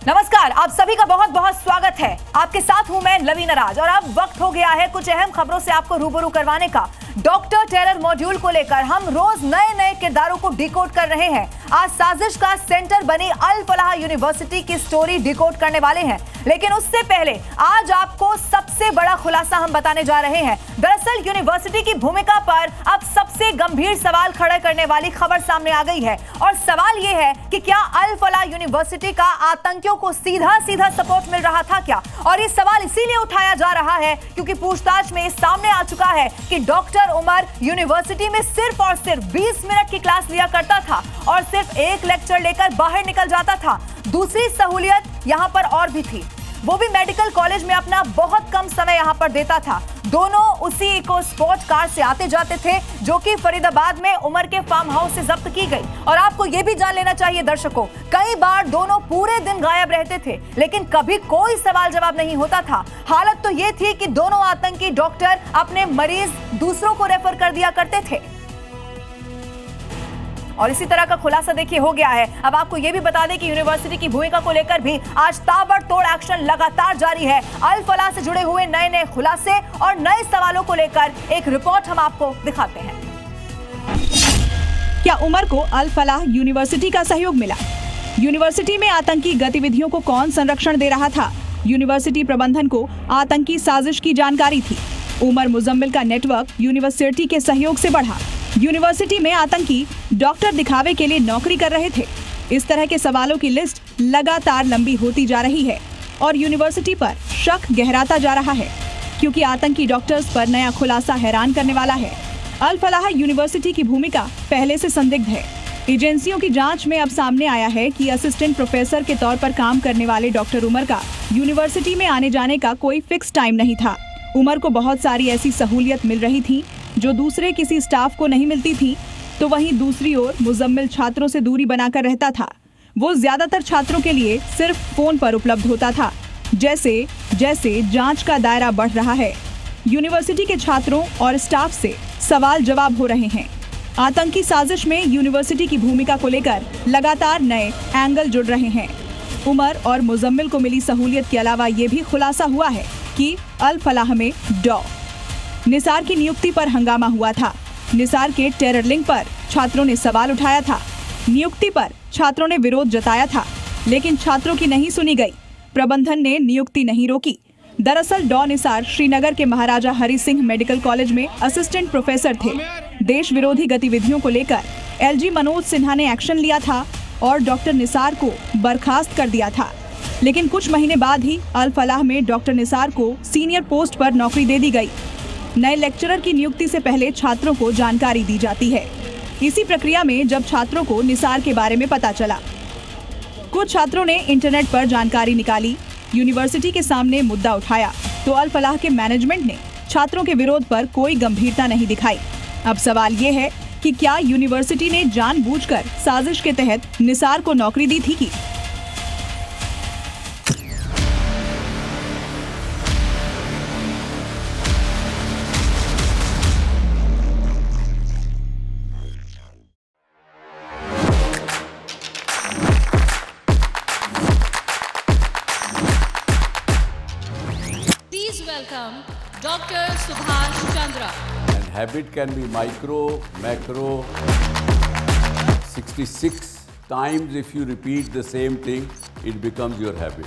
नमस्कार, आप सभी का बहुत बहुत स्वागत है। आपके साथ हूं मैं लवीना राज और अब वक्त हो गया है कुछ अहम खबरों से आपको रूबरू करवाने का। डॉक्टर टेरर मॉड्यूल को लेकर हम रोज नए नए किरदारों को डिकोड कर रहे हैं। आज साजिश का सेंटर बनी अल फलाह यूनिवर्सिटी की स्टोरी डिकोड करने वाले हैं, लेकिन उससे पहले आज आपको सबसे बड़ा खुलासा हम बताने जा रहे हैं। दरअसल यूनिवर्सिटी की भूमिका पर अब सबसे गंभीर सवाल खड़े करने वाली खबर सामने आ गई है और सवाल यह है कि क्या अल फलाह यूनिवर्सिटी का आतंकियों को सीधा सीधा सपोर्ट मिल रहा था क्या? और ये सवाल इसीलिए उठाया जा रहा है क्योंकि पूछताछ में सामने आ चुका है कि डॉक्टर उमर यूनिवर्सिटी में सिर्फ और सिर्फ 20 मिनट की क्लास लिया करता था और सिर्फ एक लेक्चर लेकर बाहर निकल जाता था। दूसरी सहूलियत यहाँ पर और भी थी, वो भी मेडिकल कॉलेज में अपना बहुत कम समय यहाँ पर देता था। दोनों उसी इको स्पोर्ट कार से आते जाते थे जो कि फरीदाबाद में उमर के फार्म हाउस से जब्त की गई। और आपको ये भी जान लेना चाहिए दर्शकों, कई बार दोनों पूरे दिन गायब रहते थे लेकिन कभी कोई सवाल जवाब नहीं होता था। हालत तो ये थी कि दोनों आतंकी डॉक्टर अपने मरीज दूसरों को रेफर कर दिया करते थे। और इसी तरह का खुलासा देखिए हो गया है। अब आपको यह भी बता दें कि यूनिवर्सिटी की भूमिका को लेकर भी आज ताबड़तोड़ एक्शन लगातार जारी है। अल फलाह से जुड़े हुए नए नए खुलासे और नए सवालों को लेकर एक रिपोर्ट हम आपको दिखाते हैं। क्या उमर को अल फलाह यूनिवर्सिटी का सहयोग मिला? यूनिवर्सिटी में आतंकी गतिविधियों को कौन संरक्षण दे रहा था? यूनिवर्सिटी प्रबंधन को आतंकी साजिश की जानकारी थी। उमर मुजम्मिल का नेटवर्क यूनिवर्सिटी के सहयोग से बढ़ा। यूनिवर्सिटी में आतंकी डॉक्टर दिखावे के लिए नौकरी कर रहे थे। इस तरह के सवालों की लिस्ट लगातार लंबी होती जा रही है और यूनिवर्सिटी पर शक गहराता जा रहा है क्योंकि आतंकी डॉक्टर्स पर नया खुलासा हैरान करने वाला है। अल फलाह यूनिवर्सिटी की भूमिका पहले से संदिग्ध है। एजेंसियों की जांच में अब सामने आया है कि असिस्टेंट प्रोफेसर के तौर पर काम करने वाले डॉक्टर उमर का यूनिवर्सिटी में आने जाने का कोई फिक्स टाइम नहीं था। उमर को बहुत सारी ऐसी सहूलियत मिल रही थी जो दूसरे किसी स्टाफ को नहीं मिलती थी, तो वहीं दूसरी ओर मुजम्मिल छात्रों से दूरी बनाकर रहता था। वो ज्यादातर छात्रों के लिए सिर्फ फोन पर उपलब्ध होता था। जैसे जैसे जांच का दायरा बढ़ रहा है, यूनिवर्सिटी के छात्रों और स्टाफ से सवाल जवाब हो रहे हैं। आतंकी साजिश में यूनिवर्सिटी की भूमिका को लेकर लगातार नए एंगल जुड़ रहे हैं। उमर और मुजम्मिल को मिली सहूलियत के अलावा ये भी खुलासा हुआ है कि अल फलाह में डॉ निसार की नियुक्ति पर हंगामा हुआ था। निसार के टेरर लिंक पर छात्रों ने सवाल उठाया था। नियुक्ति पर छात्रों ने विरोध जताया था, लेकिन छात्रों की नहीं सुनी गई। प्रबंधन ने नियुक्ति नहीं रोकी। दरअसल डॉ निसार श्रीनगर के महाराजा हरि सिंह मेडिकल कॉलेज में असिस्टेंट प्रोफेसर थे। देश विरोधी गतिविधियों को लेकर एलजी मनोज सिन्हा ने एक्शन लिया था और डॉक्टर निसार को बर्खास्त कर दिया था। लेकिन कुछ महीने बाद ही अल फलाह में डॉक्टर निसार को सीनियर पोस्ट पर नौकरी दे दी गई। नए लेक्चरर की नियुक्ति से पहले छात्रों को जानकारी दी जाती है। इसी प्रक्रिया में जब छात्रों को निसार के बारे में पता चला, कुछ छात्रों ने इंटरनेट पर जानकारी निकाली, यूनिवर्सिटी के सामने मुद्दा उठाया, तो अल फलाह के मैनेजमेंट ने छात्रों के विरोध पर कोई गंभीरता नहीं दिखाई। अब सवाल ये है कि क्या यूनिवर्सिटी ने जानबूझकर साजिश के तहत निसार को नौकरी दी थी कि welcome Dr. Subhash Chandra. And habit can be micro, macro, 66 times if you repeat the same thing, it becomes your habit.